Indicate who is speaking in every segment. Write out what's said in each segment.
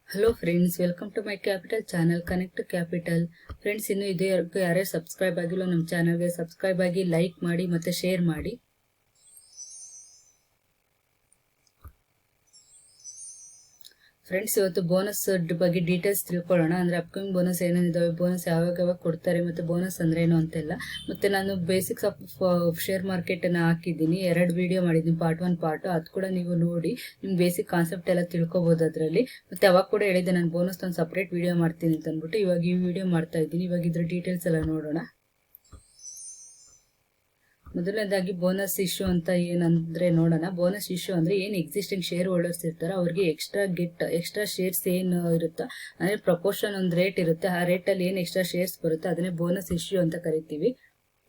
Speaker 1: Hello friends, welcome to my capital channel connect capital. Friends, ಇನ್ನು ಇದುವರೆಗೂ ಯಾರೇ subscribe ಆಗಿಲ್ಲ ನಮ್ಮ ಚಾನಲ್ಗೆ ಸಬ್ಸ್ಕ್ರೈಬ್ ಆಗಿ, ಲೈಕ್ ಮಾಡಿ ಮತ್ತು ಶೇರ್ ಮಾಡಿ. ಫ್ರೆಂಡ್ಸ್, ಇವತ್ತು ಬೋನಸ್ ಬಗ್ಗೆ ಡೀಟೇಲ್ಸ್ ತಿಳ್ಕೊಳ್ಳೋಣ. ಅಂದರೆ ಅಪ್ಕಮಿಂಗ್ ಬೋನಸ್ ಏನೇನಿದಾವೆ, ಬೋನಸ್ ಯಾವಾಗ ಕೊಡ್ತಾರೆ, ಮತ್ತು ಬೋನಸ್ ಅಂದ್ರೆ ಏನು ಅಂತೆಲ್ಲ. ಮತ್ತು ನಾನು ಬೇಸಿಕ್ಸ್ ಆಫ್ ಶೇರ್ ಮಾರ್ಕೆಟನ್ನು ಹಾಕಿದ್ದೀನಿ, 2 ವಿಡಿಯೋ ಮಾಡಿದ್ದೀನಿ, ಪಾರ್ಟ್ 1 ಪಾರ್ಟ್. ಅದು ಕೂಡ ನೀವು ನೋಡಿ ನಿಮ್ಗೆ ಬೇಸಿಕ್ ಕಾನ್ಸೆಪ್ಟ್ ಎಲ್ಲ ತಿಳ್ಕೊಬೋದು ಅದರಲ್ಲಿ. ಮತ್ತು ಅವಾಗ ಕೂಡ ಹೇಳಿದ್ದೆ ನಾನು ಬೋನಸ್ ಒಂದು ಸಪ್ರೇಟ್ ವಿಡಿಯೋ ಮಾಡ್ತೀನಿ ಅಂತ ಅಂದ್ಬಿಟ್ಟು. ಇವಾಗ ಈ ವಿಡಿಯೋ ಮಾಡ್ತಾ ಇದ್ದೀನಿ. ಇವಾಗ ಇದ್ರ ಡೀಟೇಲ್ಸ್ ಎಲ್ಲ ನೋಡೋಣ. ಮೊದಲನೇದಾಗಿ ಬೋನಸ್ ಇಶ್ಯೂ ಅಂತ ಏನಂದ್ರೆ ನೋಡೋಣ. ಬೋನಸ್ ಇಶ್ಯೂ ಅಂದ್ರೆ ಏನು ಎಕ್ಸಿಸ್ಟಿಂಗ್ ಶೇರ್ ಹೋಲ್ಡರ್ಸ್ ಇರ್ತಾರೆ ಅವ್ರಿಗೆ ಎಕ್ಸ್ಟ್ರಾ ಶೇರ್ಸ್ ಏನು ಇರುತ್ತೋ ಅಂದ್ರೆ ಪ್ರಪೋರ್ಷನ್ ಒಂದು ರೇಟ್ ಇರುತ್ತೆ, ಆ ರೇಟಲ್ಲಿ ಏನು ಎಕ್ಸ್ಟ್ರಾ ಶೇರ್ಸ್ ಬರುತ್ತೆ ಅದನ್ನೇ ಬೋನಸ್ ಇಶ್ಯೂ ಅಂತ ಕರಿತೀವಿ.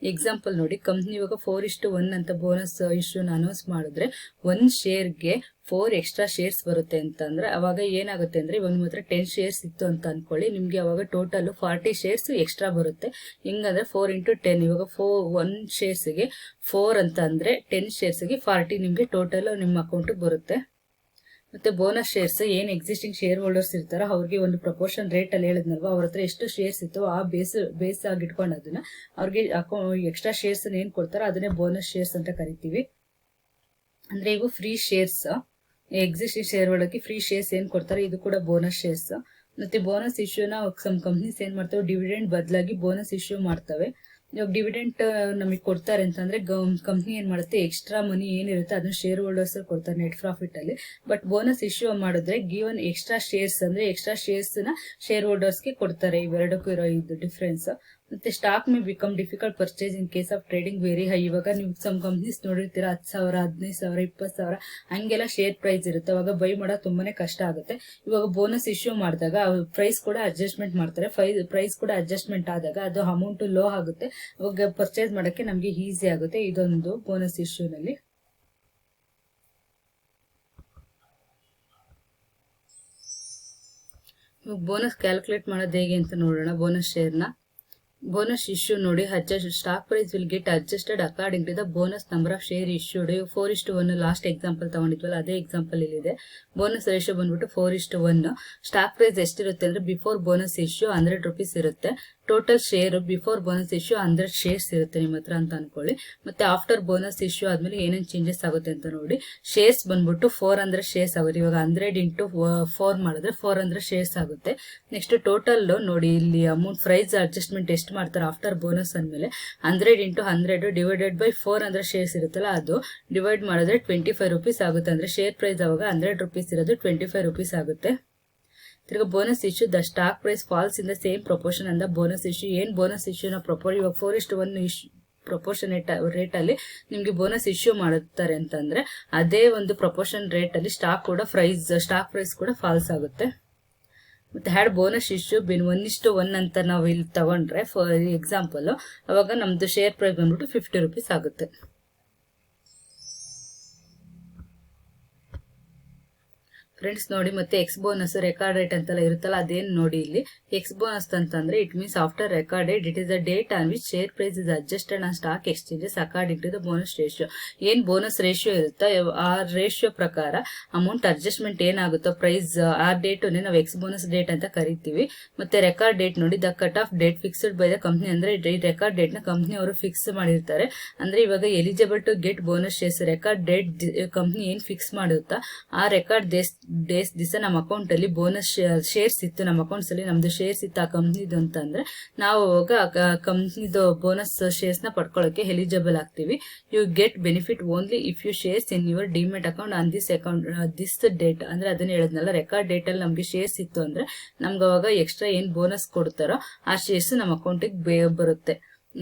Speaker 1: ಎಕ್ಸಾಂಪಲ್ ನೋಡಿ, ಕಂಪ್ನಿ ಇವಾಗ 4:1 ಅಂತ ಬೋನಸ್ ಇಶ್ಯೂನ ಅನೌನ್ಸ್ ಮಾಡಿದ್ರೆ 1 ಶೇರ್ಗೆ 4 ಎಕ್ಸ್ಟ್ರಾ ಶೇರ್ಸ್ ಬರುತ್ತೆ ಅಂತಂದ್ರೆ ಅವಾಗ ಏನಾಗುತ್ತೆ ಅಂದ್ರೆ, ಇವಾಗ ನಿಮ್ಮ ಹತ್ರ 10 ಶೇರ್ಸ್ ಇತ್ತು ಅಂತ ಅನ್ಕೊಳ್ಳಿ, ನಿಮ್ಗೆ ಅವಾಗ ಟೋಟಲ್ 40 ಶೇರ್ಸ್ ಎಕ್ಸ್ಟ್ರಾ ಬರುತ್ತೆ. ಹಿಂಗಂದ್ರೆ 4 × 10, ಇವಾಗ 1 ಶೇರ್ಸ್ಗೆ 4 ಅಂತ ಅಂದ್ರೆ 10 ಶೇರ್ಸ್ಗೆ 40 ನಿಮ್ಗೆ ಟೋಟಲ್ ನಿಮ್ಮ ಅಕೌಂಟ್ ಬರುತ್ತೆ. ಮತ್ತೆ ಬೋನಸ್ ಶೇರ್ಸ್ ಏನು ಎಕ್ಸಿಸ್ಟಿಂಗ್ ಶೇರ್ ಹೋಲ್ಡರ್ಸ್ ಇರ್ತಾರೋ ಅವ್ರಿಗೆ ಒಂದು ಪ್ರಪೋರ್ಷನ್ ರೇಟ್ ಅಲ್ಲಿ ಹೇಳಿದ್ನಲ್ವಾ, ಅವ್ರ ಹತ್ರ ಎಷ್ಟು ಶೇರ್ಸ್ ಇತ್ತು ಆ ಬೇಸ್ ಆಗಿ ಇಟ್ಕೊಂಡು ಅದನ್ನ ಅವ್ರಿಗೆ ಎಕ್ಸ್ಟ್ರಾ ಶೇರ್ಸ್ ಏನ್ ಕೊಡ್ತಾರೋ ಅದನ್ನೇ ಬೋನಸ್ ಶೇರ್ಸ್ ಅಂತ ಕರಿತೀವಿ. ಅಂದ್ರೆ ಇವು ಫ್ರೀ ಶೇರ್ಸ್, ಎಕ್ಸಿಸ್ಟಿಂಗ್ ಶೇರ್ ಹೋಲ್ಡರ್ಗೆ ಫ್ರೀ ಶೇರ್ಸ್ ಏನ್ ಕೊಡ್ತಾರೆ ಇದು ಕೂಡ ಬೋನಸ್ ಶೇರ್ಸ್. ಮತ್ತೆ ಬೋನಸ್ ಇಶ್ಯೂನ ಸಮ್ ಕಂಪ್ನೀಸ್ ಏನ್ ಮಾಡ್ತವೆ, ಡಿವಿಡೆಂಡ್ ಬದಲಾಗಿ ಬೋನಸ್ ಇಶ್ಯೂ ಮಾಡ್ತವೆ. ಇವಾಗ ಡಿವಿಡೆಂಟ್ ನಮಗೆ ಕೊಡ್ತಾರೆ ಅಂತಂದ್ರೆ ಕಂಪ್ನಿ ಏನ್ ಮಾಡುತ್ತೆ, ಎಕ್ಸ್ಟ್ರಾ ಮನಿ ಏನಿರುತ್ತೆ ಅದನ್ನ ಶೇರ್ ಹೋಲ್ಡರ್ಸ್ ಕೊಡ್ತಾರೆ ನೆಟ್ ಪ್ರಾಫಿಟ್ ಅಲ್ಲಿ. ಬಟ್ ಬೋನಸ್ ಇಶ್ಯೂ ಮಾಡಿದ್ರೆ ಗಿವನ್ ಎಕ್ಸ್ಟ್ರಾ ಶೇರ್ಸ್ ಅಂದ್ರೆ ಎಕ್ಸ್ಟ್ರಾ ಶೇರ್ಸ್ ನ ಶೇರ್ ಹೋಲ್ಡರ್ಸ್ಗೆ ಕೊಡ್ತಾರೆ. ಇವೆರಡಕ್ಕೂ ಇರೋ ಇದು ಡಿಫ್ರೆನ್ಸ್. ಮತ್ತೆ stock may become difficult purchase in case of trading very high. ಇವಾಗ ನೀವು ಸಮ್ ಕಂಪ್ನೀಸ್ ನೋಡಿರ್ತೀರಾ 10,000, 15,000, 20,000 ಹಂಗೆಲ್ಲ ಶೇರ್ ಪ್ರೈಸ್ ಇರುತ್ತೆ. ಅವಾಗ ಬೈ ಮಾಡೋದು ತುಂಬಾನೇ ಕಷ್ಟ ಆಗುತ್ತೆ. ಇವಾಗ ಬೋನಸ್ ಇಶ್ಯೂ ಮಾಡಿದಾಗ ಪ್ರೈಸ್ ಕೂಡ ಅಡ್ಜಸ್ಟ್ಮೆಂಟ್ ಮಾಡ್ತಾರೆ. ಪ್ರೈಸ್ ಕೂಡ ಅಡ್ಜಸ್ಟ್ಮೆಂಟ್ ಆದಾಗ ಅದು ಅಮೌಂಟ್ ಲೋ ಆಗುತ್ತೆ, ಅವಾಗ ಪರ್ಚೇಸ್ ಮಾಡಕ್ಕೆ ನಮ್ಗೆ ಈಸಿ ಆಗುತ್ತೆ. ಇದೊಂದು ಬೋನಸ್ ಇಶ್ಯೂನಲ್ಲಿ. ಬೋನಸ್ ಕ್ಯಾಲ್ಕುಲೇಟ್ ಮಾಡೋದು ಹೇಗೆ ಅಂತ ನೋಡೋಣ. ಬೋನಸ್ ಶೇರ್ನ ಬೋನಸ್ ಇಶ್ಯೂ ನೋಡಿ, stock price will get adjusted according to the bonus number of share issued. 4:1 last example ತಗೊಂಡಿದ್ವಲ್ಲ ಅದೇ ಎಕ್ಸಾಂಪಲ್ ಇಲ್ಲಿದೆ. ಬೋನಸ್ ರೇಷಿಯೋ ಬಂದ್ಬಿಟ್ಟು 4:1. ಸ್ಟಾಕ್ ಪ್ರೈಸ್ ಎಷ್ಟಿರುತ್ತೆ ಅಂದ್ರೆ ಬಿಫೋರ್ ಬೋನಸ್ ಇಶ್ಯೂ 100 ರೂಪೀಸ್ ಇರುತ್ತೆ. Total share before bonus issue 100 shares ಇರುತ್ತೆ ನಿಮ್ಮ ಹತ್ರ ಅಂತ ಅನ್ಕೊಳ್ಳಿ. ಮತ್ತೆ ಆಫ್ಟರ್ ಬೋನಸ್ ಇಶ್ಯೂ ಆದ್ಮೇಲೆ ಏನೇನು ಚೇಂಜಸ್ ಆಗುತ್ತೆ ಅಂತ ನೋಡಿ. ಶೇರ್ಸ್ ಬಂದ್ಬಿಟ್ಟು 400 ಶೇರ್ಸ್ ಆಗುತ್ತೆ. ಇವಾಗ 100 × 4 ಮಾಡಿದ್ರೆ 400 ಶೇರ್ಸ್ ಆಗುತ್ತೆ. ನೆಕ್ಸ್ಟ್ ಟೋಟಲ್ ನೋಡಿ, ಇಲ್ಲಿ ಅಮೌಂಟ್ ಪ್ರೈಸ್ ಅಡ್ಜಸ್ಟ್ಮೆಂಟ್ ಎಷ್ಟು ಮಾಡ್ತಾರೆ ಆಫ್ಟರ್ ಬೋನಸ್ ಅಂದ್ಮೇಲೆ 100 × 100 ಡಿವೈಡೆಡ್ ಬೈ 400 ಶೇರ್ಸ್ ಇರುತ್ತಲ್ಲ ಅದು ಡಿವೈಡ್ ಮಾಡಿದ್ರೆ 25 ರೂಪೀಸ್ ಆಗುತ್ತೆ. ಅಂದ್ರೆ ಶೇರ್ ಪ್ರೈಸ್ ಅವಾಗ 100 ರೂಪೀಸ್ ಇರೋದು 25 ರೂಪೀಸ್ ಆಗುತ್ತೆ. ತಿರ್ಗ bonus issue, the stock price falls in the same proportion ಅಂದ ಬೋನಸ್ ಇಶ್ಯೂ. ಏನ್ ಬೋನಸ್ ಇಶ್ಯೂನ ಇವಾಗ 4:1 ಪ್ರಪೋರ್ಷನ್ ರೇಟ್ ಅಲ್ಲಿ ನಿಮ್ಗೆ ಬೋನಸ್ ಇಶ್ಯೂ ಮಾಡುತ್ತಾರೆ ಅಂತಂದ್ರೆ ಅದೇ ಒಂದು ಪ್ರಪೋರ್ಷನ್ ರೇಟ್ ಅಲ್ಲಿ ಸ್ಟಾಕ್ ಪ್ರೈಸ್ ಕೂಡ ಫಾಲ್ಸ್ ಆಗುತ್ತೆ. ಮತ್ತೆ ಹ್ಯಾಡ್ ಬೋನಸ್ ಇಶ್ಯೂ ಬಿನ್ 1:1 ಅಂತ ನಾವು ಇಲ್ಲಿ ತಗೊಂಡ್ರೆ ಫಾರ್ ಎಕ್ಸಾಂಪಲ್, ಅವಾಗ ನಮ್ದು ಶೇರ್ ಪ್ರೈಸ್ ಬಂದ್ಬಿಟ್ಟು 50 ರೂಪೀಸ್ ಆಗುತ್ತೆ. ಫ್ರೆಂಡ್ಸ್ ನೋಡಿ, ಮತ್ತೆ ಎಕ್ಸ್ ಬೋನಸ್ ರೆಕಾರ್ಡ್ ಡೇಟ್ ಅಂತೆಲ್ಲ ಇರುತ್ತಲ್ಲ ಅದೇನು ನೋಡಿ. ಇಲ್ಲಿ ಎಕ್ಸ್ ಬೋನಸ್ ಅಂತಂದ್ರೆ it means after record date it is the date on which share price is adjusted on stock exchanges according to the bonus ratio. ಏನ್ ಬೋನಸ್ ರೇಷಿಯೋ ಇರುತ್ತೋ ಆ ratio ಪ್ರಕಾರ ಅಮೌಂಟ್ ಅಡ್ಜಸ್ಟ್ಮೆಂಟ್ ಏನಾಗುತ್ತೋ ಪ್ರೈಸ್ ಆ date ನಾವು ex bonus date ಅಂತ ಕರಿತೀವಿ. ಮತ್ತೆ ರೆಕಾರ್ಡ್ ಡೇಟ್ ನೋಡಿ, the cut off date fixed by the company. ಅಂದ್ರೆ ರೆಕಾರ್ಡ್ ಡೇಟ್ ನ ಕಂಪ್ನಿ ಅವರು ಫಿಕ್ಸ್ ಮಾಡಿರ್ತಾರೆ. ಅಂದ್ರೆ ಇವಾಗ eligible to get bonus shares record date company ಏನ್ ಫಿಕ್ಸ್ ಮಾಡುತ್ತಾ ಆ ರೆಕಾರ್ಡ್ ಡೇಸ್ ದಿವಸ ನಮ್ಮ ಅಕೌಂಟ್ ಅಲ್ಲಿ ಬೋನಸ್ ಶೇರ್ಸ್ ಇತ್ತು, ನಮ್ಮ ಅಕೌಂಟ್ಸ್ ಅಲ್ಲಿ ನಮ್ದು ಶೇರ್ಸ್ ಇತ್ತು ಆ ಕಂಪ್ನಿದು ಅಂತಂದ್ರೆ ನಾವು ಅವಾಗ ಕಂಪ್ನಿದು ಬೋನಸ್ ಶೇರ್ಸ್ ನ ಪಡ್ಕೊಳ್ಳೋಕೆ ಎಲಿಜಿಬಲ್ ಆಗ್ತೀವಿ. You get benefit only if you shares in your demat account on this account this date. ಅಂದ್ರೆ ಅದನ್ನ ಹೇಳಿದ್ನಲ್ಲ, ರೆಕಾರ್ಡ್ ಡೇಟ್ ಅಲ್ಲಿ ನಮ್ಗೆ ಶೇರ್ಸ್ ಇತ್ತು ಅಂದ್ರೆ ನಮ್ಗೆ ಅವಾಗ ಎಕ್ಸ್ಟ್ರಾ ಏನ್ ಬೋನಸ್ ಕೊಡ್ತಾರೋ ಆ ಶೇರ್ಸ್ ನಮ್ಮ ಅಕೌಂಟಿಗೆ ಬರುತ್ತೆ.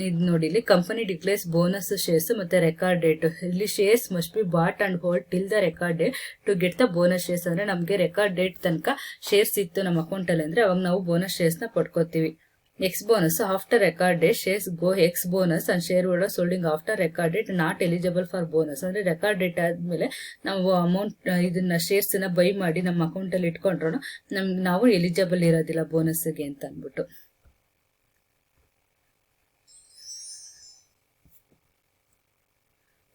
Speaker 1: ಇದು ನೋಡಿ, ಇಲ್ಲಿ ಕಂಪನಿ ಡಿಕ್ಲೇರ್ಸ್ ಬೋನಸ್ ಶೇರ್ಸ್ ಮತ್ತೆ ರೆಕಾರ್ಡ್ ಡೇಟ್. ಇಲ್ಲಿ shares must be bought and hold till the record date to get the bonus shares. ಅಂದ್ರೆ ನಮ್ಗೆ ರೆಕಾರ್ಡ್ ಡೇಟ್ ತನಕ ಶೇರ್ಸ್ ಇತ್ತು ನಮ್ಮ ಅಕೌಂಟ್ ಅಲ್ಲಿ ಅಂದ್ರೆ ಅವಾಗ ನಾವು ಬೋನಸ್ ಶೇರ್ಸ್ ನ ಪಡ್ಕೋತೀವಿ. X bonus after record date shares go X bonus and share holders holding after record date not eligible for bonus. ಅಂದ್ರೆ ರೆಕಾರ್ಡ್ ಡೇಟ್ ಆದ್ಮೇಲೆ ನಾವು ಅಮೌಂಟ್ ಇದನ್ನ ಶೇರ್ಸ್ ನ ಬೈ ಮಾಡಿ ನಮ್ಮ ಅಕೌಂಟ್ ಅಲ್ಲಿ ಇಟ್ಕೊಂಡ್ರು ನಾವು ಎಲಿಜಿಬಲ್ ಇರೋದಿಲ್ಲ ಬೋನಸ್ಗೆ ಅಂತ ಅಂದ್ಬಿಟ್ಟು.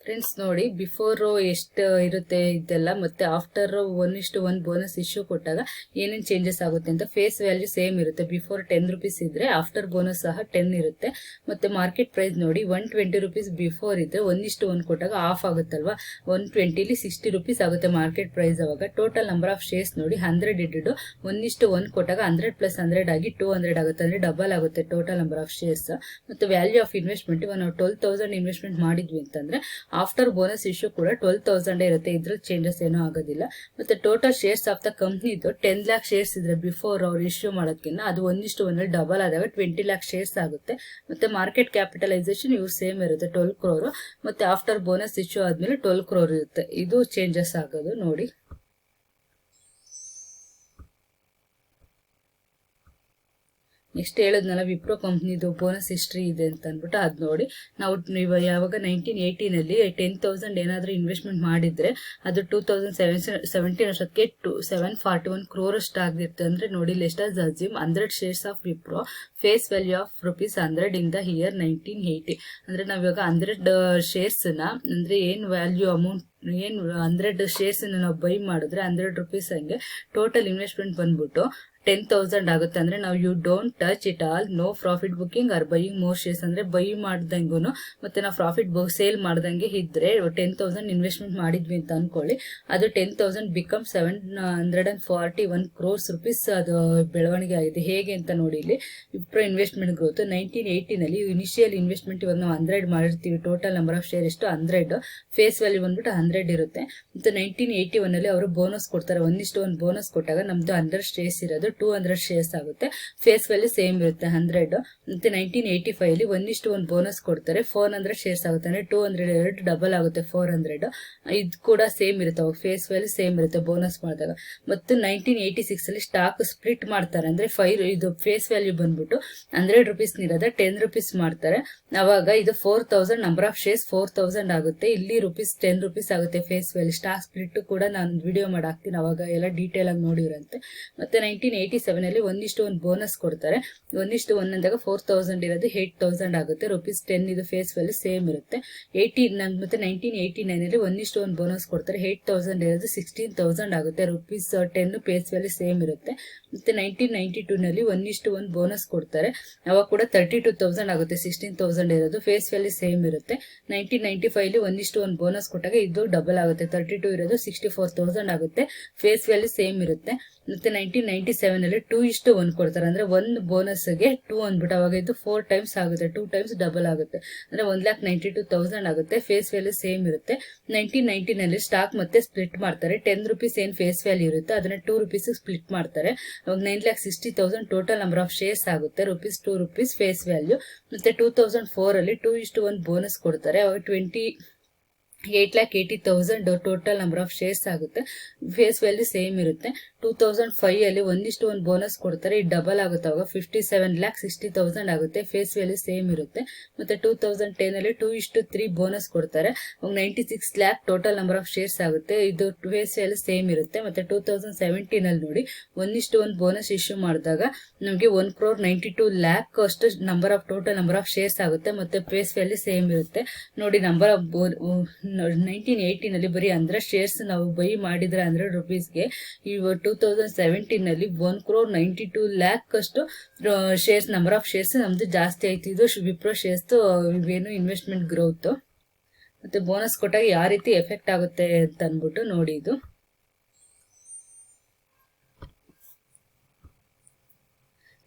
Speaker 1: ಫ್ರೆಂಡ್ಸ್ ನೋಡಿ, ಬಿಫೋರ್ ಎಷ್ಟು ಇರುತ್ತೆ ಇದೆಲ್ಲ, ಮತ್ತೆ ಆಫ್ಟರ್ 1:1 ಬೋನಸ್ ಇಶ್ಯೂ ಕೊಟ್ಟಾಗ ಏನೇನು ಚೇಂಜಸ್ ಆಗುತ್ತೆ ಅಂತ. ಫೇಸ್ ವ್ಯಾಲ್ಯೂ ಸೇಮ್ ಇರುತ್ತೆ. ಬಿಫೋರ್ 10 rupees ಇದ್ರೆ ಆಫ್ಟರ್ ಬೋನಸ್ ಸಹ 10 ಇರುತ್ತೆ. ಮತ್ತೆ ಮಾರ್ಕೆಟ್ ಪ್ರೈಸ್ ನೋಡಿ, 120 rupees ಬಿಫೋರ್ ಇದ್ರೆ 1:1 ಕೊಟ್ಟಾಗ ಆಫ್ ಆಗುತ್ತಲ್ವಾ, 120ಲಿ 60 rupees ಆಗುತ್ತೆ ಮಾರ್ಕೆಟ್ ಪ್ರೈಸ್. ಅವಾಗ ಟೋಟಲ್ ನಂಬರ್ ಆಫ್ ಶೇರ್ಸ್ ನೋಡಿ, 100 ಇದ್ದು 1:1 ಕೊಟ್ಟಾಗ 100 + 100 ಆಗಿ 200 ಆಗುತ್ತೆ. ಅಂದ್ರೆ ಡಬಲ್ ಆಗುತ್ತೆ ಟೋಟಲ್ ನಂಬರ್ ಆಫ್ ಶೇರ್ಸ್. ಮತ್ತೆ ವ್ಯಾಲ್ಯೂ ಆಫ್ ಇನ್ವೆಸ್ಟ್ಮೆಂಟ್, ಇವಾಗ ನಾವು 12,000 ಇನ್ವೆಸ್ಟ್ಮೆಂಟ್ ಮಾಡಿದ್ವಿ ಅಂತಂದ್ರೆ ಆಫ್ಟರ್ ಬೋನಸ್ ಇಶ್ಯೂ ಕೂಡ 12,000 ಇರುತ್ತೆ. ಇದ್ರಲ್ಲಿ ಚೇಂಜಸ್ ಏನೂ ಆಗೋದಿಲ್ಲ. ಮತ್ತೆ ಟೋಟಲ್ ಶೇರ್ಸ್ ಆಫ್ ದ ಕಂಪ್ನಿದು 10 lakh ಶೇರ್ಸ್ ಇದ್ರೆ ಬಿಫೋರ್ ಅವ್ರು ಇಶ್ಯೂ ಮಾಡೋದಕ್ಕಿಂತ ಅದು 1:1 ಡಬಲ್ ಆದಾಗ 20 lakh ಶೇರ್ಸ್ ಆಗುತ್ತೆ. ಮತ್ತೆ ಮಾರ್ಕೆಟ್ ಕ್ಯಾಪಿಟಲೈಸೇಷನ್ ಇವ್ರು ಸೇಮ್ ಇರುತ್ತೆ, 12 crore. ಮತ್ತೆ ಆಫ್ಟರ್ ಬೋನಸ್ ಇಶ್ಯೂ ಆದ್ಮೇಲೆ 12 crore ಇರುತ್ತೆ. ಇದು ಚೇಂಜಸ್ ಆಗೋದು ನೋಡಿ. ನೆಕ್ಸ್ಟ್ ಹೇಳಿದ್ನಲ್ಲ, ವಿಪ್ರೋ ಕಂಪ್ನಿದು ಬೋನಸ್ ಹಿಸ್ಟ್ರಿ ಇದೆ ಅಂತ ಅಂದ್ಬಿಟ್ಟು ಅದ್ ನೋಡಿ. ನಾವು ಯಾವಾಗ 1980ನಲ್ಲಿ 10,000 ಏನಾದ್ರೂ ಇನ್ವೆಸ್ಟ್ಮೆಂಟ್ ಮಾಡಿದ್ರೆ ಅದು 2017 ವರ್ಷಕ್ಕೆ 741 crore ಅಷ್ಟು ಆಗಿರುತ್ತೆ. ಅಂದ್ರೆ ನೋಡಿ, let us assume 100 shares of Wipro, face value of ₹100 in the year 1980. ಅಂದ್ರೆ ನಾವಿವಾಗ 100 shares ನ, ಅಂದ್ರೆ ಏನ್ ವ್ಯಾಲ್ಯೂ ಅಮೌಂಟ್, ಏನ್ 100 shares ನಾವು ಬೈ ಮಾಡಿದ್ರೆ 100 rupees ಹಂಗೆ ಟೋಟಲ್ ಇನ್ವೆಸ್ಟ್ಮೆಂಟ್ ಬಂದ್ಬಿಟ್ಟು 10,000 ಆಗುತ್ತೆ. ಅಂದ್ರೆ ನಾವು you don't touch it all, no profit booking or buying more shares. ಅಂದ್ರೆ ಬೈ ಮಾಡ್ದಂಗೂ ಮತ್ತೆ ನಾವು ಪ್ರಾಫಿಟ್ ಸೇಲ್ ಮಾಡ್ದಂಗೆ ಇದ್ರೆ 10,000 ಇನ್ವೆಸ್ಟ್ಮೆಂಟ್ ಮಾಡಿದ್ವಿ ಅಂತ ಅನ್ಕೊಳ್ಳಿ, ಅದು 10,000 ಬಿಕಮ್ 741 crores rupees ಅದು ಬೆಳವಣಿಗೆ ಆಗಿದೆ. ಹೇಗೆ ಅಂತ ನೋಡಿ, ಇಲ್ಲಿ ವಿಪ್ರೋ ಇನ್ವೆಸ್ಟ್ಮೆಂಟ್ ಗ್ರೋತ್ 1980ನಲ್ಲಿ ಇನಿಷಿಯಲ್ ಇನ್ವೆಸ್ಟ್ಮೆಂಟ್ ಇವಾಗ ನಾವು 100 ಮಾಡಿರ್ತೀವಿ. ಟೋಟಲ್ ನಂಬರ್ ಆಫ್ ಶೇರ್ ಎಷ್ಟು 100, ಫೇಸ್ ವ್ಯಾಲ್ಯೂ ಬಂದ್ಬಿಟ್ಟು 100 ಇರುತ್ತೆ. ಮತ್ತೆ 1981ನಲ್ಲಿ ಅವರು ಬೋನಸ್ ಕೊಡ್ತಾರೆ. 1:1 ಬೋನಸ್ ಕೊಟ್ಟಾಗ ನಮ್ದು 100 shares ಇರೋದು 200 shares ಆಗುತ್ತೆ. ಫೇಸ್ ವ್ಯಾಲ್ಯೂ ಸೇಮ್ ಇರುತ್ತೆ 100. ಮತ್ತೆ 1985 1:1 ಬೋನಸ್ ಕೊಡ್ತಾರೆ, 400 shares ಆಗುತ್ತೆ. ಅಂದ್ರೆ 200 ಡಬಲ್ ಆಗುತ್ತೆ 400. ಇದು ಕೂಡ ಸೇಮ್ ಇರುತ್ತೆ, ಫೇಸ್ ವ್ಯಾಲ್ಯೂ ಸೇಮ್ ಇರುತ್ತೆ ಬೋನಸ್ ಮಾಡಿದಾಗ. ಮತ್ತು 1986 ಅಲ್ಲಿ ಸ್ಟಾಕ್ ಸ್ಪ್ಲಿಟ್ ಮಾಡ್ತಾರೆ. ಅಂದ್ರೆ ಇದು ಫೇಸ್ ವ್ಯಾಲ್ಯೂ ಬಂದ್ಬಿಟ್ಟು 100 rupees ಇರೋದ 10 rupees ಮಾಡ್ತಾರೆ. ಅವಾಗ ಇದು 4,000 ನಂಬರ್ ಆಫ್ ಶೇರ್ಸ್ 4,000 ಆಗುತ್ತೆ. ಇಲ್ಲಿ ₹10 ಆಗುತ್ತೆ ಫೇಸ್ ವ್ಯಾಲ್ಯೂ. ಸ್ಟಾಕ್ ಸ್ಪ್ಲಿಟ್ ಕೂಡ ನಾನು ವಿಡಿಯೋ ಮಾಡಾಕ್ತೀನಿ, ಅವಾಗ ಎಲ್ಲ ಡೀಟೇಲ್ ಆಗಿ ನೋಡಿರಂತೆ. ಮತ್ತೆ 1987 ಅಲ್ಲಿ 1:1 ಬೋನಸ್ ಕೊಡ್ತಾರೆ. 1:1 ಅಂದಾಗ 4,000 ಇರೋದು 8,000 ಆಗುತ್ತೆ. ₹10 ಇದು ಫೇಸ್ ವ್ಯಾಲ್ಯೂ ಸೇಮ್ ಇರುತ್ತೆ. ಮತ್ತೆ 1989 ಅಲ್ಲಿ 1:1 ಬೋನಸ್ ಕೊಡ್ತಾರೆ. 8,000 ಇರೋದು 16,000 ಆಗುತ್ತೆ. ₹10 ಫೇಸ್ ವ್ಯಾಲ್ಯೂ ಸೇಮ್ ಇರುತ್ತೆ. ಮತ್ತೆ 1992 ನಲ್ಲಿ 1:1 ಬೋನಸ್ ಕೊಡ್ತಾರೆ. ಅವಾಗ ಕೂಡ 32,000 ಆಗುತ್ತೆ. 16,000 ಇರೋದು ಫೇಸ್ ವ್ಯಾಲ್ಯೂ ಸೇಮ್ ಇರುತ್ತೆ. 1995 ಅಲ್ಲಿ 1:1 ಬೋನಸ್ ಕೊಟ್ಟಾಗ ಇದು ಡಬಲ್ ಆಗುತ್ತೆ. 32 ಇರೋದು 64,000 ಆಗುತ್ತೆ. ಫೇಸ್ ವ್ಯಾಲ್ಯೂ ಸೇಮ್ ಇರುತ್ತೆ. ಮತ್ತೆ 1997 ಅಲ್ಲಿ 2:1 ಕೊಡ್ತಾರೆ. ಅಂದ್ರೆ 1 ಬೋನಸ್ಗೆ 2 ಅಂದ್ಬಿಟ್ಟು ಅವಾಗ ಇದು 4 times ಆಗುತ್ತೆ. 2 times ಡಬಲ್ ಆಗುತ್ತೆ. ಅಂದ್ರೆ 1,92,000 ಆಗುತ್ತೆ. ಫೇಸ್ ವ್ಯಾಲ್ಯೂ ಸೇಮ್ ಇರುತ್ತೆ. 1990 ನಲ್ಲಿ ಸ್ಟಾಕ್ ಮತ್ತೆ ಸ್ಪ್ಲಿಟ್ ಮಾಡ್ತಾರೆ. 10 rupees ಏನ್ ಫೇಸ್ ವ್ಯಾಲ್ಯೂ ಇರುತ್ತೆ ಅದನ್ನ 2 rupees ಸ್ಪ್ಲಿಟ್ ಮಾಡ್ತಾರೆ. ಅವಾಗ 9,60,000 ಟೋಟಲ್ ನಂಬರ್ ಆಫ್ ಶೇರ್ಸ್ ಆಗುತ್ತೆ. ₹2 ಫೇಸ್ ವ್ಯಾಲ್ಯೂ. ಮತ್ತೆ 2004 ಅಲ್ಲಿ 2:1 ಬೋನಸ್ ಕೊಡ್ತಾರೆ. ಅವಾಗ 8,80,000 ಟೋಟಲ್ ನಂಬರ್ ಆಫ್ ಶೇರ್ಸ್ ಆಗುತ್ತೆ. ಫೇಸ್ ವ್ಯಾಲ್ಯೂ ಸೇಮ್ ಇರುತ್ತೆ. 2005 ಅಲ್ಲಿ 1:1 ಬೋನಸ್ ಕೊಡ್ತಾರೆ. ಇದು ಡಬಲ್ ಆಗುತ್ತೆ. ಅವಾಗ 57,60,000 ಆಗುತ್ತೆ. ಫೇಸ್ ವ್ಯಾಲ್ಯೂ ಸೇಮ್ ಇರುತ್ತೆ. ಮತ್ತೆ 2010 ಅಲ್ಲಿ 2:3 ಬೋನಸ್ ಕೊಡ್ತಾರೆ. 96 lakh total number of shares ಆಗುತ್ತೆ. ಇದು ಫೇಸ್ ವ್ಯಾಲ್ಯೂ ಸೇಮ್ ಇರುತ್ತೆ. ಮತ್ತೆ 2017 ಅಲ್ಲಿ ನೋಡಿ 1:1 ಬೋನಸ್ ಇಶ್ಯೂ ಮಾಡಿದಾಗ ನಮಗೆ 1,92 lakh ಅಷ್ಟು ಟೋಟಲ್ ನಂಬರ್ ಆಫ್ ಶೇರ್ಸ್ ಆಗುತ್ತೆ. ಮತ್ತೆ ಫೇಸ್ ವ್ಯಾಲ್ಯೂ ಸೇಮ್ ಇರುತ್ತೆ. ನೋಡಿ, ನಂಬರ್ ಆಫ್ 1980 ನಲ್ಲಿ ಬರೀ 100 shares ನಾವು ಬೈ ಮಾಡಿದ್ರೆ 100 rupeesಗೆ, ಇವಾಗ 2017 ನಲ್ಲಿ 1,92 lakh ಅಷ್ಟು ಶೇರ್ಸ್ ನಂಬರ್ ಆಫ್ ಶೇರ್ಸ್ ನಮ್ದು ಜಾಸ್ತಿ ಆಯ್ತು. ಇದು ವಿಪ್ರೋ ಶೇರ್ಸ್ ಇವೇನು ಇನ್ವೆಸ್ಟ್ಮೆಂಟ್ ಗ್ರೋತ್. ಮತ್ತೆ ಬೋನಸ್ ಕೊಟ್ಟಾಗ ಯಾವ ರೀತಿ ಎಫೆಕ್ಟ್ ಆಗುತ್ತೆ ಅಂತ ಅನ್ಬಿಟ್ಟು ನೋಡಿ. ಇದು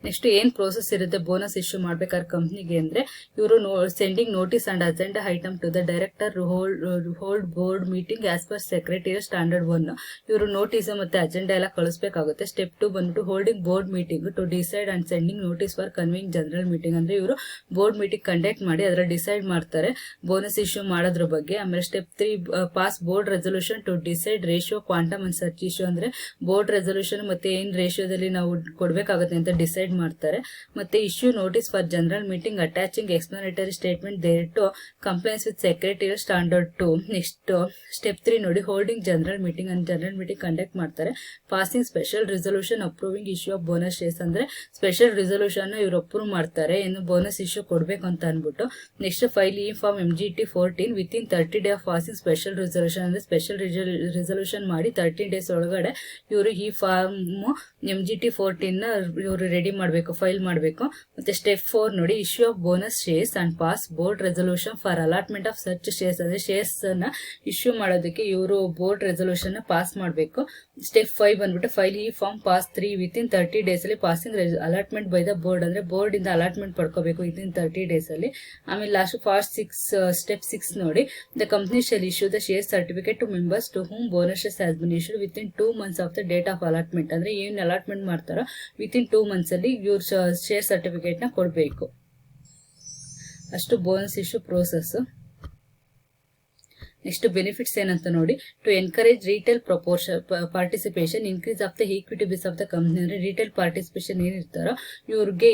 Speaker 1: ನೆಕ್ಸ್ಟ್ ಏನ್ ಪ್ರೋಸೆಸ್ ಇರುತ್ತೆ ಬೋನಸ್ ಇಶ್ಯೂ ಮಾಡ್ಬೇಕಾದ್ರೆ ಕಂಪ್ನಿಗೆ ಅಂದ್ರೆ, ಇವರು sending notice and agenda item to the director hold board meeting as per secretarial standard 1. ಇವರು ನೋಟಿಸ್ ಮತ್ತೆ ಅಜೆಂಡಾ ಎಲ್ಲ ಕಳಿಸಬೇಕಾಗುತ್ತೆ. ಸ್ಟೆಪ್ 2 ಬಂದ್ಬಿಟ್ಟು holding board meeting to decide and sending notice for convening general meeting. ಅಂದ್ರೆ ಇವರು ಬೋರ್ಡ್ ಮೀಟಿಂಗ್ ಕಂಡಕ್ಟ್ ಮಾಡಿ ಅದರ decide ಮಾಡ್ತಾರೆ bonus issue ಮಾಡೋದ್ರ ಬಗ್ಗೆ. ಆಮೇಲೆ step 3 pass board resolution to decide ratio quantum and ಸರ್ಚ್ ಇಶ್ಯೂ. ಅಂದ್ರೆ ಬೋರ್ಡ್ ರೆಸೊಲ್ಯೂಷನ್ ಮತ್ತೆ ಏನ್ ರೇಷಿಯೋದಲ್ಲಿ ನಾವು ಕೊಡ್ಬೇಕಾಗುತ್ತೆ ಅಂತ ಡಿಸೈಡ್ ಪ್ರೊವೈಡ್ ಮಾಡ್ತಾರೆ. ಮತ್ತೆ issue notice for general meeting attaching explanatory statement thereto compliance with secretarial standard 2. Next step 3 ನೋಡಿ, holding general meeting and general meeting conduct ಮಾಡ್ತಾರೆ. Passing special resolution approving issue of bonus shares, ಅಂದ್ರೆ special resolution ಇವ್ರು approve ಮಾಡ್ತಾರೆ ಏನು bonus issue ಕೊಡ್ಬೇಕು ಅಂತ ಅನ್ಬಿಟ್ಟು. Next file ಈ form MGT 14 within 30 day of passing special resolution, ಅಂದ್ರೆ ಸ್ಪೆಷಲ್ ರೆಸಲ್ಯೂಷನ್ ಮಾಡಿ 13 ಡೇಸ್ ಒಳಗಡೆ ಇವರು ಈ ಫಾರ್ಮ್ MGT 14 ನ ಇವರು ರೆಡಿ ಮಾಡಬೇಕು, ಫೈಲ್ ಮಾಡಬೇಕು. ಮತ್ತೆ ಸ್ಟೆಪ್ 4 ನೋಡಿ, issue of bonus shares and pass board resolution for allotment of such shares, ಅಂದ್ರೆ ಶೇರ್ಸ್ ನ ಇಶ್ಯೂ ಮಾಡೋದಕ್ಕೆ ಇವರು ಬೋರ್ಡ್ ರೆಸಲ್ಯೂಷನ್ ನ ಪಾಸ್ ಮಾಡಬೇಕು. ಸ್ಟೆಪ್ 5 ಬಂದ್ಬಿಟ್ಟು ಫೈಲ್ ಈ ಫಾರ್ಮ್ ಪಾಸ್ 3 ವಿತಿನ್ 30 ಡೇಸ್ ಅಲ್ಲಿ passing allotment by the board, ಅಂದ್ರೆ ಬೋರ್ಡ್ ಇಂದ ಅಲಾಟ್ಮೆಂಟ್ ಪಡ್ಕೋಬೇಕು ವಿತಿನ್ 30 ಡೇಸ್ ಅಲ್ಲಿ. ಆಮೇಲೆ ಲಾಸ್ಟ್ ಫಾಸ್ಟ್ ಸ್ಟೆಪ್ 6 ನೋಡಿ, the company shall issue the share certificate to members to whom bonus shares has been issued within 2 months of the date of allotment, ಅಂದ್ರೆ ಏನ್ allotment ಮಾಡ್ತಾರೋ within 2 months ಅಲ್ಲಿ ಇವ್ರ share certificate ನ ಕೊಡಬೇಕು. ಅಷ್ಟು bonus issue process. Next benefits ಏನಂತ ನೋಡಿ, to encourage retail participation, increase of the equity base of the company, ಅಂದ್ರೆ ರಿಟೇಲ್ ಪಾರ್ಟಿಸಿಪೇಷನ್ ಏನಿರ್ತಾರೋ ಇವ್ರಿಗೆ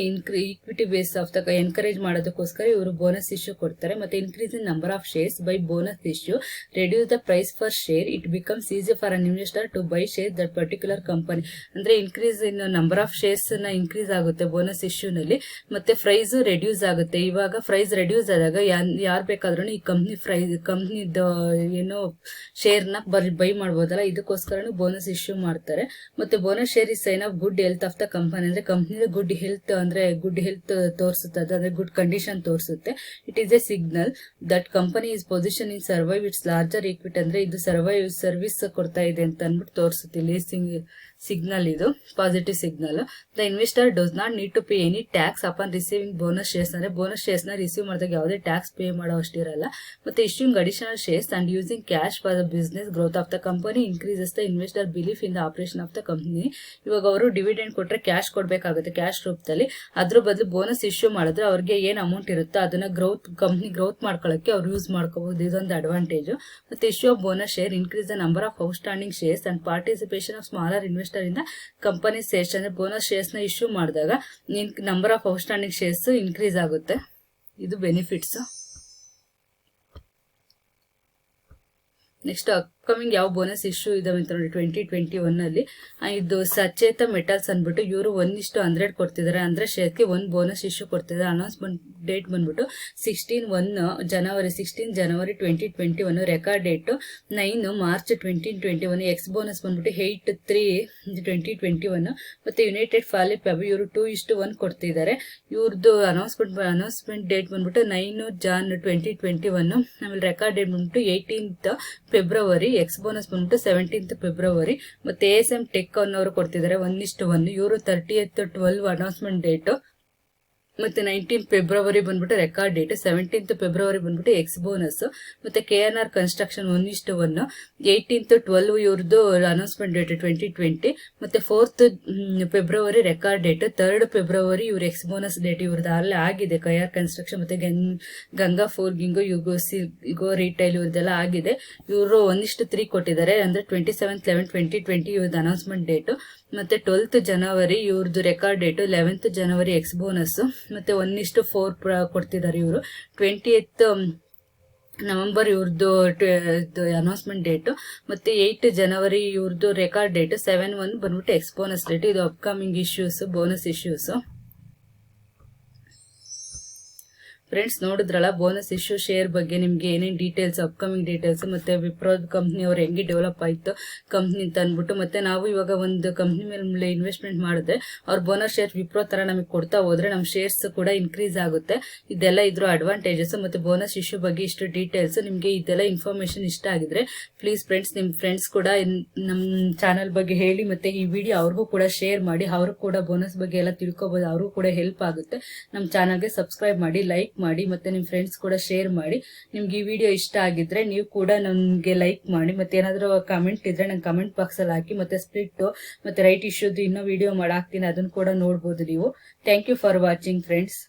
Speaker 1: equity base of the encourage ಮಾಡೋದಕ್ಕೋಸ್ಕರ ಇವರು ಬೋನಸ್ ಇಶ್ಯೂ ಕೊಡ್ತಾರೆ. ಮತ್ತೆ increase in number of shares by bonus issue, reduce the price per share, it becomes easy for an investor to buy share that particular company, ಅಂದ್ರೆ increase in number of shares ನ increase ಆಗುತ್ತೆ bonus issue ನಲ್ಲಿ. ಮತ್ತೆ price reduce ಆಗುತ್ತೆ. ಇವಾಗ price reduce ಆದಾಗ ಯಾರು ಬೇಕಾದ್ರೂ ಈ ಕಂಪ್ನಿದ ಏನೋ ಶೇರ್ ನ ಬೈ ಮಾಡಬಹುದಲ್ಲ, ಇದಕ್ಕೋಸ್ಕರ ಬೋನಸ್ ಇಶ್ಯೂ ಮಾಡ್ತಾರೆ. ಮತ್ತೆ bonus share is sign of good health of the company, ಅಂದ್ರೆ ಕಂಪನಿದ ಗುಡ್ ಹೆಲ್ತ್ ತೋರಿಸುತ್ತೆ, ಅಂದ್ರೆ ಗುಡ್ ಕಂಡೀಷನ್ ತೋರಿಸುತ್ತೆ. It is a signal that company is position in survive its larger equity, ಅಂದ್ರೆ ಇದು ಸರ್ವಿಸ್ ಕೊಡ್ತಾ ಇದೆ ಅಂತ ಅನ್ಬಿಟ್ಟು ತೋರಿಸುತ್ತೆ. ಲೀಸಿಂಗ್ ಸಿಗ್ನಲ್, ಇದು positive signal. The investor does not need to pay any tax upon receiving bonus shares, ಅಂದ್ರೆ bonus shares ನ ರಿಸೀವ್ ಮಾಡಿದಾಗ ಯಾವುದೇ ಟ್ಯಾಕ್ಸ್ ಪೇ ಮಾಡೋ ಅಷ್ಟಿರಲ್ಲ. ಮತ್ತೆ issuing additional shares and using cash for the business growth of the company increases the investor belief in the operation of the company. ಇವಾಗ ಅವರು dividend ಕೊಟ್ರೆ cash ಕೊಡ್ಬೇಕಾಗುತ್ತೆ cash ರೂಪದಲ್ಲಿ, ಅದ್ರ ಬದಲು ಬೋನಸ್ ಇಶ್ಯೂ ಮಾಡಿದ್ರೆ ಅವ್ರಿಗೆ ಏನ್ ಅಮೌಂಟ್ ಇರುತ್ತೋ ಅದನ್ನ ಕಂಪನಿ ಗ್ರೋತ್ ಮಾಡ್ಕೊಳ್ಳಕ್ಕೆ ಅವ್ರು ಯೂಸ್ ಮಾಡ್ಕೋಬಹುದು. ಇದೊಂದು ಅಡ್ವಾಂಟೇಜ್. ಮತ್ತೆ issue of bonus share increase the number of outstanding shares and participation of smaller investor in company shares, ಅಂದ್ರೆ ಬೋನಸ್ ಶೇರ್ಸ್ ನ ಇಶ್ಯೂ ಮಾಡಿದಾಗ number of outstanding shares increase ಆಗುತ್ತೆ. ಇದು ಬೆನಿಫಿಟ್ಸ್. ನೆಕ್ಸ್ಟ್ ಅಪ್ಕಮಿಂಗ್ ಯಾವ bonus issue ಇದಾವೆ ಅಂತ ನೋಡಿ 2021 ಅಲ್ಲಿ ಇದು ಸಚೇತ ಮೆಟಲ್ಸ್ ಅಂದ್ಬಿಟ್ಟು ಇವರು 1:100 ಕೊಡ್ತಿದ್ದಾರೆ, ಅಂದ್ರೆ ಶೇರ್ಗೆ 1 ಬೋನಸ್ ಇಶ್ಯೂ ಕೊಡ್ತಿದ್ದಾರೆ. ಅನೌನ್ಸ್ಮೆಂಟ್ ಡೇಟ್ ಬಂದ್ಬಿಟ್ಟು 16 ಜನವರಿ 2021, record date 9 March 2021, X bonus ಬಂದ್ಬಿಟ್ಟು 8/3/2021. ಮತ್ತೆ ಯುನೈಟೆಡ್ ಫಾಲಿಪ್ ಇವರು 2:1 ಕೊಡ್ತಿದ್ದಾರೆ. ಇವ್ರದ್ದು ಅನೌನ್ಸ್ಮೆಂಟ್ ಡೇಟ್ ಬಂದ್ಬಿಟ್ಟು 9 ಜಾನ್ 2021, ಆಮೇಲೆ ರೆಕಾರ್ಡ್ ಡೇಟ್ ಬಂದ್ಬಿಟ್ಟು 18 ಫೆಬ್ರವರಿ, ಎಕ್ಸ್ ಬೋನಸ್ ಬಂದ್ಬಿಟ್ಟು 17 ಫೆಬ್ರವರಿ. ಮತ್ತೆ ASM ಟೆಕ್ ಅನ್ನೋರು ಕೊಡ್ತಿದ್ದಾರೆ 1:1, ಇವರು 30/12 ಅನೌನ್ಸ್ಮೆಂಟ್ ಡೇಟ್. ಮತ್ತೆ 19 ಫೆಬ್ರವರಿ ಬಂದ್ಬಿಟ್ಟು ರೆಕಾರ್ಡ್ ಡೇಟ್, 17 ಫೆಬ್ರವರಿ ಬಂದ್ಬಿಟ್ಟು ಎಕ್ಸ್ ಬೋನಸ್. ಮತ್ತೆ KNR ಕನ್ಸ್ಟ್ರಕ್ಷನ್ 1:1, 18/12 ಇವ್ರದ್ದು ಅನೌನ್ಸ್ಮೆಂಟ್ ಡೇಟ್ 2020. ಮತ್ತೆ 4th February record date, 3rd February ಇವ್ರ ಎಕ್ಸ್ ಬೋನಸ್ ಡೇಟ್ ಇವ್ರದ್ದು ಅಲ್ಲೇ ಆಗಿದೆ. KNR ಕನ್ಸ್ಟ್ರಕ್ಷನ್ ಮತ್ತೆ ಗಂಗಾ ಫೋರ್ಗಿಂಗು ಯುಗೋ ರಿಟೈಲ್ ಇವ್ರದ್ದೆಲ್ಲ ಆಗಿದೆ. ಇವರು 1:3 ಕೊಟ್ಟಿದ್ದಾರೆ, ಅಂದ್ರೆ 27/11/2020 ಇವ್ರದ್ದು ಅನೌನ್ಸ್ಮೆಂಟ್ ಡೇಟ್. ಮತ್ತೆ 12th ಜನವರಿ ಇವ್ರದ್ದು ರೆಕಾರ್ಡ್ ಡೇಟ್, 11th ಜನವರಿ ಎಕ್ಸ್ ಬೋನಸ್. ಮತ್ತೆ 1:4 ಕೊಡ್ತಿದ್ದಾರೆ ಇವರು. 28th ನವೆಂಬರ್ ಇವ್ರದ್ದು ಅನೌನ್ಸ್ಮೆಂಟ್ ಡೇಟ್. ಮತ್ತೆ 8 ಜನವರಿ ಇವ್ರದ್ದು ರೆಕಾರ್ಡ್ ಡೇಟ್, 7/1 ಬಂದ್ಬಿಟ್ಟು ಎಕ್ಸ್ ಬೋನಸ್ ಡೇಟ್. ಇದು upcoming issues, bonus issues. Friends ನೋಡಿದ್ರಲ್ಲ ಬೋನಸ್ ಇಶ್ಯೂ ಶೇರ್ ಬಗ್ಗೆ ನಿಮ್ಗೆ ಏನೇನು ಡೀಟೇಲ್ಸ್, ಅಪ್ಕಮಿಂಗ್ ಡೀಟೇಲ್ಸ್, ಮತ್ತೆ ವಿಪ್ರೋ ಕಂಪ್ನಿ ಅವ್ರು ಹೆಂಗೆ ಡೆವಲಪ್ ಆಯ್ತು ಕಂಪ್ನಿ ಅಂತ ಅಂದ್ಬಿಟ್ಟು. ಮತ್ತೆ ನಾವು ಇವಾಗ ಒಂದು ಕಂಪ್ನಿ ಮೇಲೆ ಇನ್ವೆಸ್ಟ್ಮೆಂಟ್ ಮಾಡಿದ್ರೆ ಅವ್ರ ಬೋನಸ್ ಶೇರ್ ವಿಪ್ರೋ ತರ ನಮಗೆ ಕೊಡ್ತಾ ಹೋದ್ರೆ ನಮ್ಮ ಶೇರ್ಸ್ ಕೂಡ ಇನ್ಕ್ರೀಸ್ ಆಗುತ್ತೆ. ಇದೆಲ್ಲ ಇದ್ರ ಅಡ್ವಾಂಟೇಜಸ್. ಮತ್ತೆ ಬೋನಸ್ ಇಶ್ಯೂ ಬಗ್ಗೆ ಇಷ್ಟು ಡೀಟೇಲ್ಸ್. ನಿಮ್ಗೆ ಇದೆಲ್ಲ ಇನ್ಫಾರ್ಮೇಶನ್ ಇಷ್ಟ ಆಗಿದ್ರೆ ಪ್ಲೀಸ್ ಫ್ರೆಂಡ್ಸ್ ನಿಮ್ ಫ್ರೆಂಡ್ಸ್ ಕೂಡ ನಮ್ ಚಾನಲ್ ಬಗ್ಗೆ ಹೇಳಿ, ಮತ್ತೆ ಈ ವಿಡಿಯೋ ಅವ್ರಿಗೂ ಕೂಡ ಶೇರ್ ಮಾಡಿ. ಅವರು ಕೂಡ ಬೋನಸ್ ಬಗ್ಗೆ ಎಲ್ಲ ತಿಳ್ಕೊಬಹುದು, ಅವ್ರಿಗೂ ಕೂಡ ಹೆಲ್ಪ್ ಆಗುತ್ತೆ. ನಮ್ಮ ಚಾನಲ್ಗೆ ಸಬ್ಸ್ಕ್ರೈಬ್ ಮಾಡಿ, ಲೈಕ್ ಮಾಡಿ, ಮತ್ತೆ ನಿಮ್ ಫ್ರೆಂಡ್ಸ್ ಕೂಡ ಶೇರ್ ಮಾಡಿ. ನಿಮ್ಗೆ ಈ ವಿಡಿಯೋ ಇಷ್ಟ ಆಗಿದ್ರೆ ನೀವು ಕೂಡ ನನ್ಗೆ ಲೈಕ್ ಮಾಡಿ. ಮತ್ತೆ ಏನಾದ್ರೂ ಕಮೆಂಟ್ ಇದ್ರೆ ನಂಗೆ ಕಮೆಂಟ್ ಬಾಕ್ಸ್ ಅಲ್ಲಿ ಹಾಕಿ. ಮತ್ತೆ ಸ್ಪ್ಲಿಟ್ ಮತ್ತೆ ರೈಟ್ ಇಶ್ಯೂದು ಇನ್ನೂ ವಿಡಿಯೋ ಮಾಡಾಕ್ತೀನಿ, ಅದನ್ನ ಕೂಡ ನೋಡ್ಬೋದು ನೀವು. Thank you for watching friends.